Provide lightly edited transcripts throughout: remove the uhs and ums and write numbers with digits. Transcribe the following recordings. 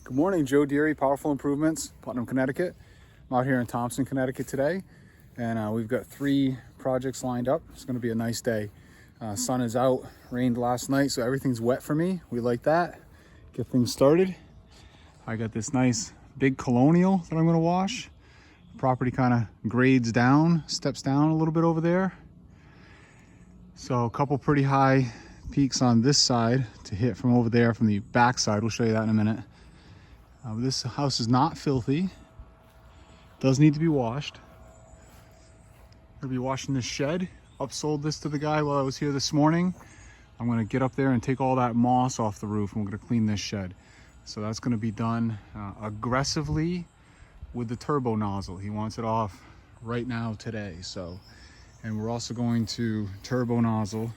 Good morning, Joe Deary, Powerful Improvements, Putnam, Connecticut. I'm out here in Thompson, Connecticut today, and we've got 3 projects lined up. It's going to be a nice day. Sun is out, rained last night, so everything's wet for me. We like that. Get things started. I got this nice big colonial that I'm going to wash. The property kind of grades down, steps down a little bit over there. So a couple pretty high peaks on this side to hit from over there from the back side. We'll show you that in a minute. This house is not filthy. Does need to be washed. I'll be washing this shed. Upsold this to the guy while I was here this morning. I'm going to get up there and take all that moss off the roof, and we're going to clean this shed. So that's going to be done aggressively with the turbo nozzle. He wants it off right now today. And we're also going to turbo nozzle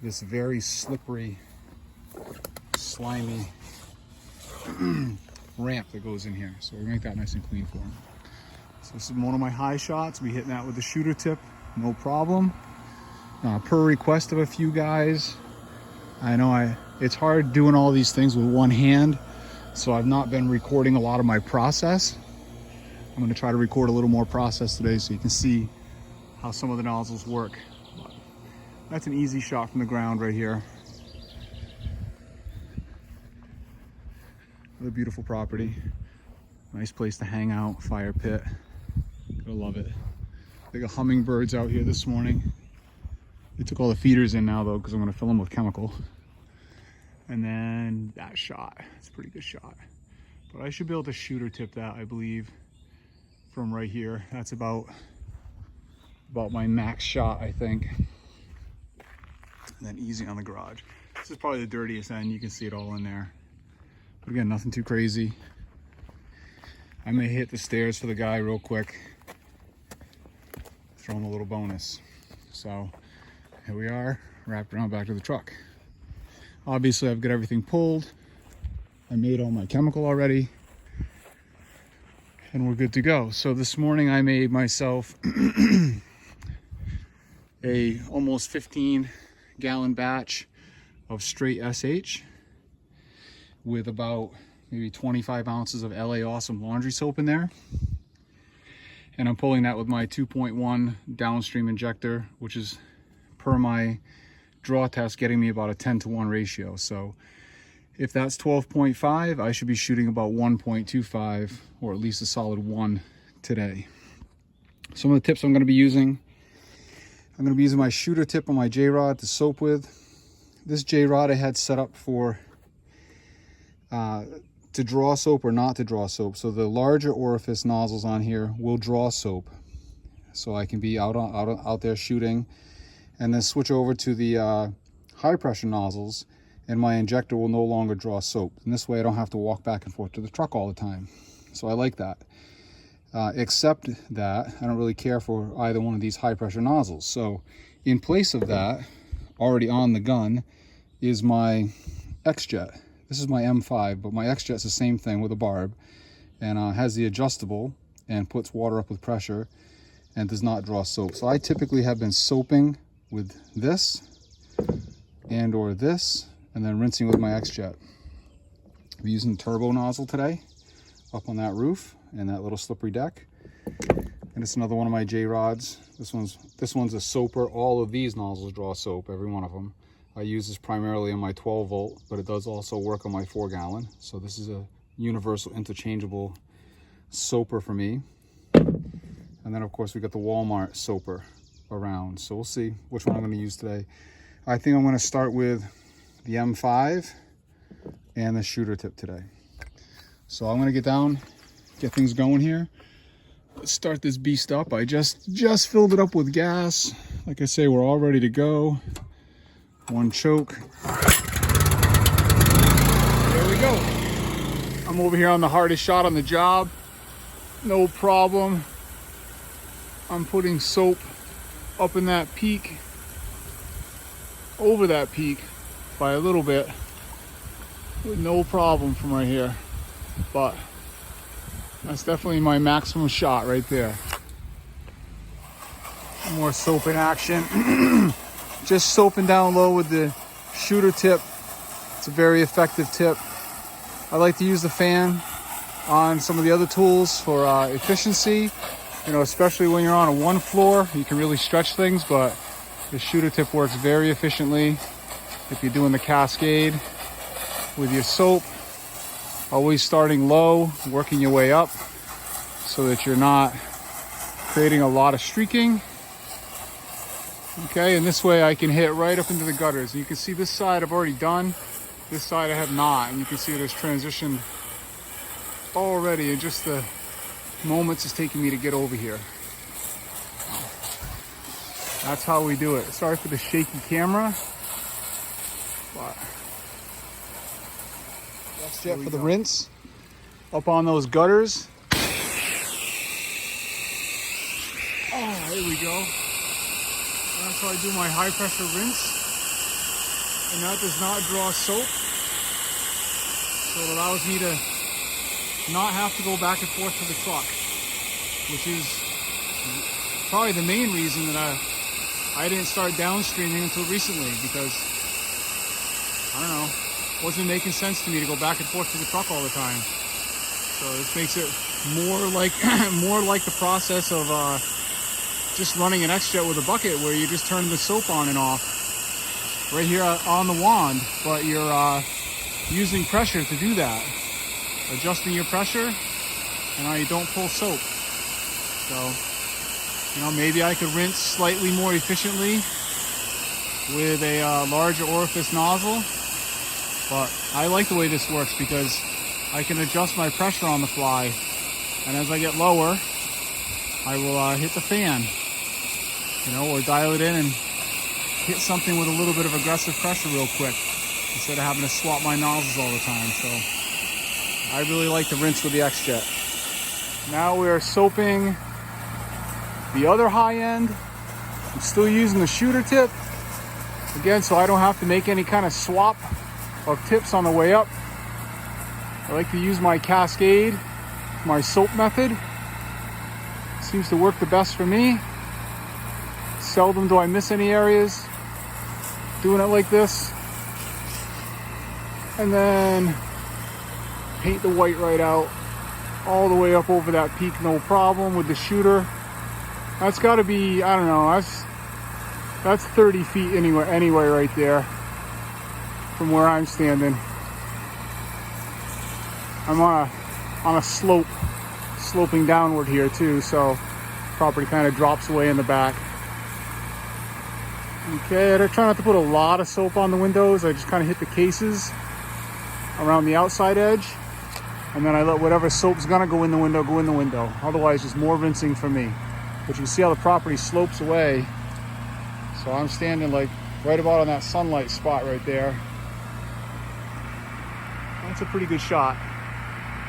this very slippery, slimy ramp that goes in here. So we'll make that nice and clean for him. So this is one of my high shots. We'll be hitting that with the shooter tip, no problem. Per request of a few guys. I know it's hard doing all these things with one hand, so I've not been recording a lot of my process. I'm going to try to record a little more process today so you can see how some of the nozzles work. But that's an easy shot from the ground right here. Another beautiful property. Nice place to hang out, fire pit. Gonna love it. They got hummingbirds out here this morning. They took all the feeders in now though, because I'm gonna fill them with chemical. And then that shot, it's a pretty good shot. But I should be able to shooter tip that, I believe, from right here. That's about my max shot, I think. And then easy on the garage. This is probably the dirtiest end. You can see it all in there. But again, nothing too crazy. I may hit the stairs for the guy real quick. Throw him a little bonus. So here we are, wrapped around back to the truck. Obviously I've got everything pulled. I made all my chemical already. And we're good to go. So this morning I made myself a almost 15-gallon batch of straight SH with about maybe 25 ounces of LA Awesome laundry soap in there. And I'm pulling that with my 2.1 downstream injector, which is, per my draw test, getting me about a 10-to-1 ratio. So if that's 12.5, I should be shooting about 1.25, or at least a solid 1 today. Some of the tips I'm going to be using. I'm going to be using my shooter tip on my J-rod to soap with. This J-rod I had set up for to draw soap or not to draw soap. So the larger orifice nozzles on here will draw soap. So I can be out there shooting, and then switch over to the high pressure nozzles, and my injector will no longer draw soap. And this way I don't have to walk back and forth to the truck all the time. So I like that. Except that I don't really care for either one of these high pressure nozzles. So in place of that, already on the gun, is my X-Jet. This is my M5, but my X-Jet's the same thing with a barb, and has the adjustable and puts water up with pressure and does not draw soap. So I typically have been soaping with this and or this, and then rinsing with my X-Jet. I'm using the turbo nozzle today up on that roof and that little slippery deck. And it's another one of my J-rods. This one's a soaper. All of these nozzles draw soap, every one of them. I use this primarily on my 12 volt, but it does also work on my 4-gallon. So this is a universal interchangeable soaper for me. And then of course we got the Walmart soaper around. So we'll see which one I'm going to use today. I think I'm going to start with the M5 and the shooter tip today. So I'm going to get down, get things going here. Let's start this beast up. I just filled it up with gas. Like I say, we're all ready to go. One choke. There we go. I'm over here on the hardest shot on the job. No problem. I'm putting soap up in that peak, over that peak by a little bit, with no problem from right here. But that's definitely my maximum shot right there. More soap in action. Just soaping down low with the shooter tip. It's a very effective tip. I like to use the fan on some of the other tools for efficiency. You know, especially when you're on a one floor, you can really stretch things, but the shooter tip works very efficiently if you're doing the cascade with your soap. Always starting low, working your way up so that you're not creating a lot of streaking. Okay, and this way I can hit right up into the gutters. And you can see this side I've already done, this side I have not. And you can see there's transition already in just the moments it's taking me to get over here. That's how we do it. Sorry for the shaky camera, but that's jet for the rinse. Up on those gutters. Oh, here we go. That's how I do my high pressure rinse. And that does not draw soap. So it allows me to not have to go back and forth to the truck, which is probably the main reason that I didn't start downstreaming until recently, because I don't know, it wasn't making sense to me to go back and forth to the truck all the time. So this makes it more like the process of just running an X-Jet with a bucket, where you just turn the soap on and off right here on the wand, but you're using pressure to do that, adjusting your pressure, and now you don't pull soap. So, you know, maybe I could rinse slightly more efficiently with a larger orifice nozzle, but I like the way this works because I can adjust my pressure on the fly, and as I get lower, I will hit the fan, you know, or dial it in and hit something with a little bit of aggressive pressure real quick instead of having to swap my nozzles all the time. So I really like the rinse with the X-Jet. Now we are soaping the other high end. I'm still using the shooter tip again, so I don't have to make any kind of swap of tips on the way up. I like to use my cascade, my soap method. Seems to work the best for me. Seldom do I miss any areas doing it like this. And then paint the white right out all the way up over that peak, no problem with the shooter. That's got to be, I don't know, that's 30 feet anyway right there from where I'm standing. I'm on a slope, sloping downward here too, so property kind of drops away in the back. Okay, I try not to put a lot of soap on the windows. I just kind of hit the cases around the outside edge, and then I let whatever soap's gonna go in the window go in the window. Otherwise, just more rinsing for me. But you can see how the property slopes away. So I'm standing like right about on that sunlight spot right there. That's a pretty good shot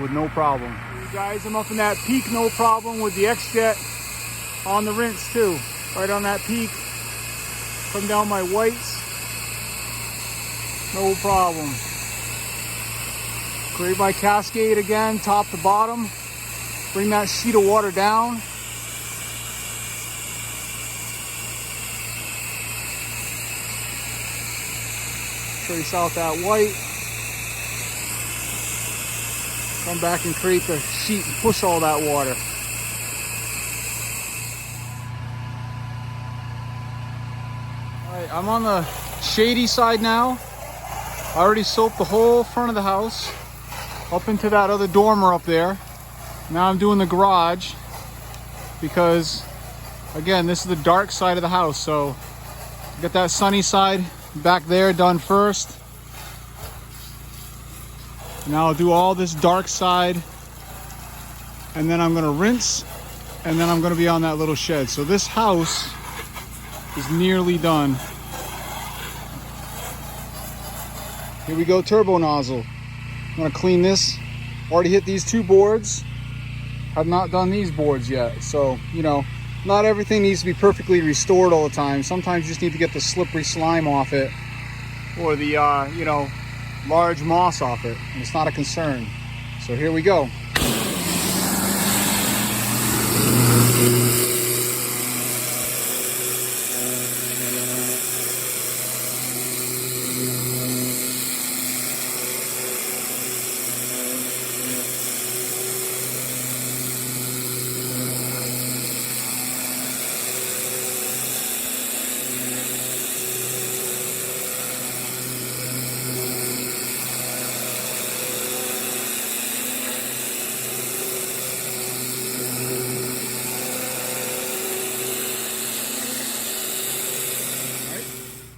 with no problem. You guys, I'm up in that peak, no problem with the X-Jet on the rinse too. Right on that peak. Come down my whites. No problem. Create my cascade again, top to bottom. Bring that sheet of water down. Trace out that white. Come back and create the sheet and push all that water. All right, I'm on the shady side now. I already soaped the whole front of the house up into that other dormer up there. Now I'm doing the garage because, again, this is the dark side of the house. So get that sunny side back there done first. Now I'll do all this dark side, and then I'm gonna rinse, and then I'm gonna be on that little shed. So this house is nearly done. Here we go, turbo nozzle. I'm gonna clean this. Already hit these two boards. I've not done these boards yet. So, you know, not everything needs to be perfectly restored all the time. Sometimes you just need to get the slippery slime off it, or the, you know, large moss off it, and it's not a concern. So here we go.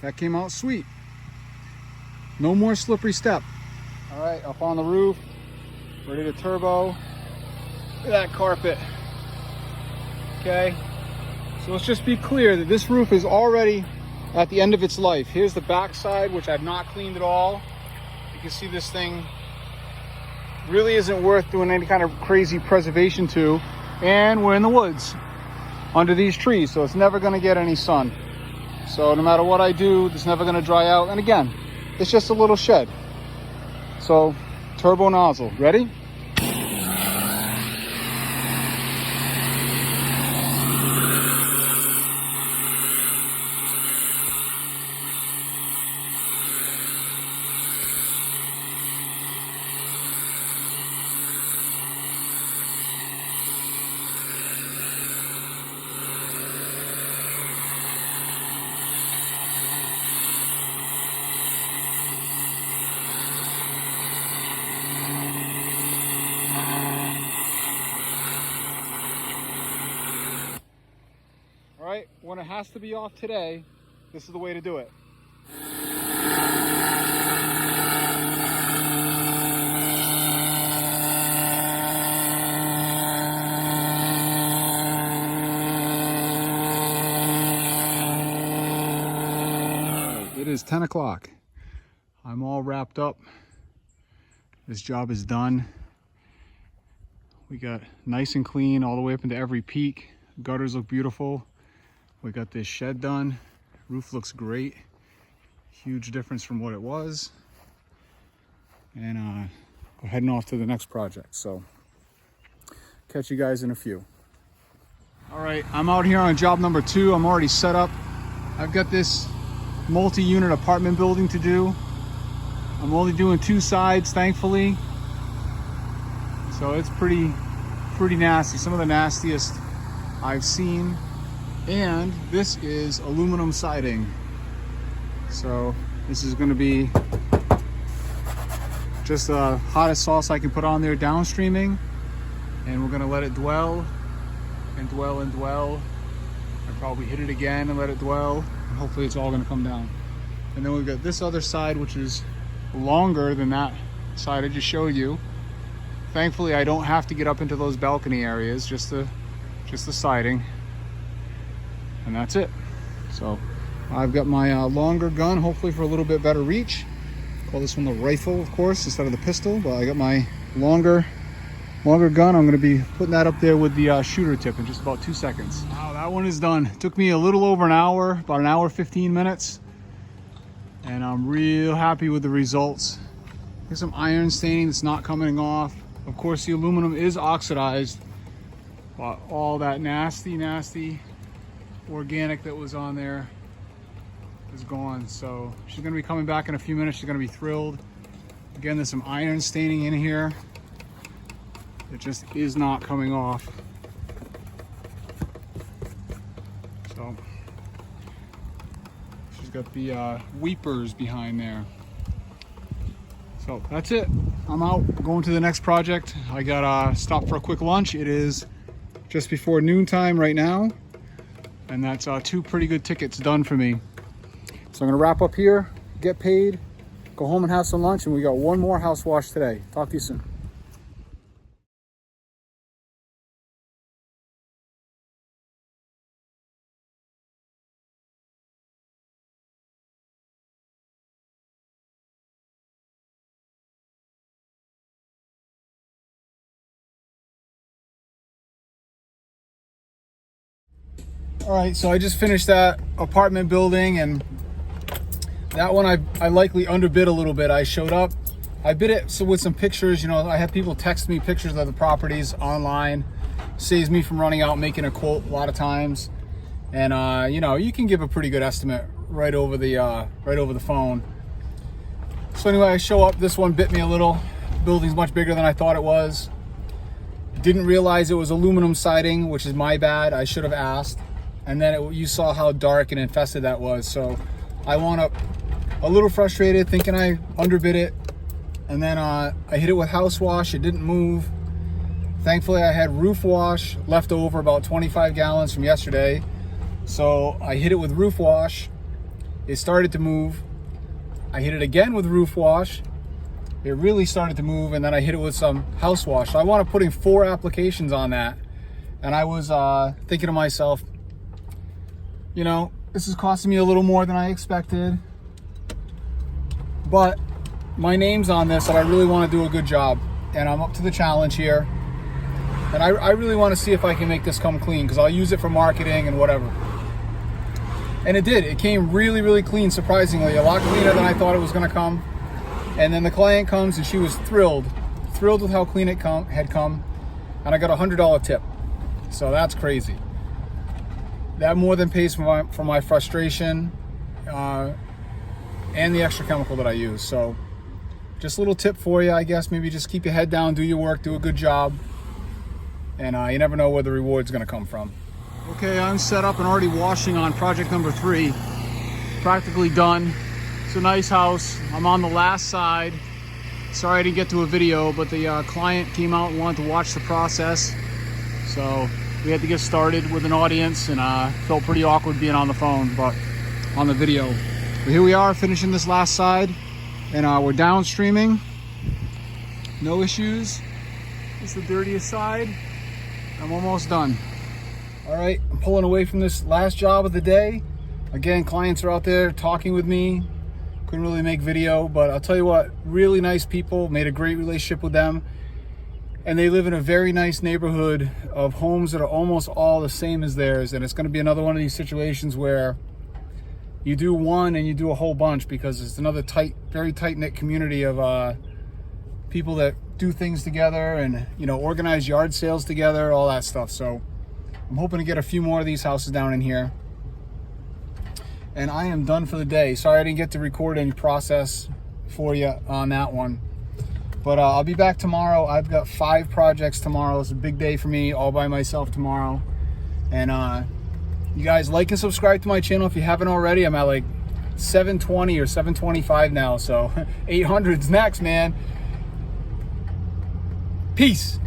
that came out sweet. No more slippery step. All right, up on the roof, ready to turbo. Look at that carpet. Okay, so let's just be clear that this roof is already at the end of its life. Here's the back side, which I've not cleaned at all. You can see this thing really isn't worth doing any kind of crazy preservation to. And we're in the woods under these trees, so it's never gonna get any sun. So no matter what I do, it's never gonna dry out. And again, it's just a little shed. So turbo nozzle, ready? Right, when it has to be off today, this is the way to do it. It is 10 o'clock. I'm all wrapped up. This job is done. We got nice and clean all the way up into every peak. Gutters look beautiful. We got this shed done. Roof looks great. Huge difference from what it was. And we're heading off to the next project. So catch you guys in a few. All right, I'm out here on job number 2. I'm already set up. I've got this multi-unit apartment building to do. I'm only doing 2 sides, thankfully. So it's pretty nasty. Some of the nastiest I've seen. And this is aluminum siding. So this is going to be just the hottest sauce I can put on there, downstreaming. And we're going to let it dwell and dwell and dwell. I'll probably hit it again and let it dwell. And hopefully it's all going to come down. And then we've got this other side, which is longer than that side I just showed you. Thankfully, I don't have to get up into those balcony areas, just the siding. And that's it. So I've got my longer gun, hopefully for a little bit better reach. Call this one the rifle, of course, instead of the pistol. But I got my longer gun. I'm going to be putting that up there with the shooter tip in just about 2 seconds. Wow, that one is done. It took me a little over an hour, about an hour 15 minutes. And I'm real happy with the results. There's some iron staining that's not coming off. Of course, the aluminum is oxidized, but all that nasty organic that was on there is gone. So she's going to be coming back in a few minutes. She's going to be thrilled. Again, there's some iron staining in here. It just is not coming off. So she's got the weepers behind there. So that's it. I'm out, going to the next project. I got stopped for a quick lunch. It is just before noontime right now. And that's 2 pretty good tickets done for me. So I'm gonna wrap up here, get paid, go home and have some lunch, and we got 1 more house wash today. Talk to you soon. All right, so I just finished that apartment building, and that one I likely underbid a little bit. I showed up, I bid it with some pictures. You know, I have people text me pictures of the properties online. Saves me from running out and making a quote a lot of times. And you know, you can give a pretty good estimate right over the phone. So anyway, I show up. This one bit me a little. The building's much bigger than I thought it was. Didn't realize it was aluminum siding, which is my bad. I should have asked. And then you saw how dark and infested that was. So I wound up a little frustrated, thinking I underbid it. And then I hit it with house wash. It didn't move. Thankfully, I had roof wash left over, about 25 gallons from yesterday. So I hit it with roof wash, it started to move. I hit it again with roof wash. It really started to move, and then I hit it with some house wash. So I wound up putting 4 applications on that. And I was thinking to myself, you know, this is costing me a little more than I expected, but my name's on this and I really want to do a good job, and I'm up to the challenge here. And I really want to see if I can make this come clean, because I'll use it for marketing and whatever. And it did. It came really, really clean, surprisingly. A lot cleaner than I thought it was going to come. And then the client comes and she was thrilled with how clean it had come. And I got a $100 tip. So that's crazy. That more than pays for my frustration and the extra chemical that I use. So just a little tip for you, I guess. Maybe just keep your head down, do your work, do a good job. And you never know where the reward's going to come from. Okay, I'm set up and already washing on project number 3. Practically done. It's a nice house. I'm on the last side. Sorry I didn't get to a video, but the client came out and wanted to watch the process. So we had to get started with an audience, and felt pretty awkward being on the phone, but on the video. But here we are finishing this last side, and we're downstreaming. No issues. It's the dirtiest side. I'm almost done. All right, I'm pulling away from this last job of the day. Again, clients are out there talking with me. Couldn't really make video, but I'll tell you what, really nice people, made a great relationship with them. And they live in a very nice neighborhood of homes that are almost all the same as theirs. And it's going to be another one of these situations where you do one and you do a whole bunch, because it's another very tight-knit community of people that do things together and, you know, organize yard sales together, all that stuff. So I'm hoping to get a few more of these houses down in here. And I am done for the day. Sorry I didn't get to record any process for you on that one. But I'll be back tomorrow. I've got 5 projects tomorrow. It's a big day for me, all by myself tomorrow. And you guys like and subscribe to my channel if you haven't already. I'm at like 720 or 725 now. So 800's next, man. Peace.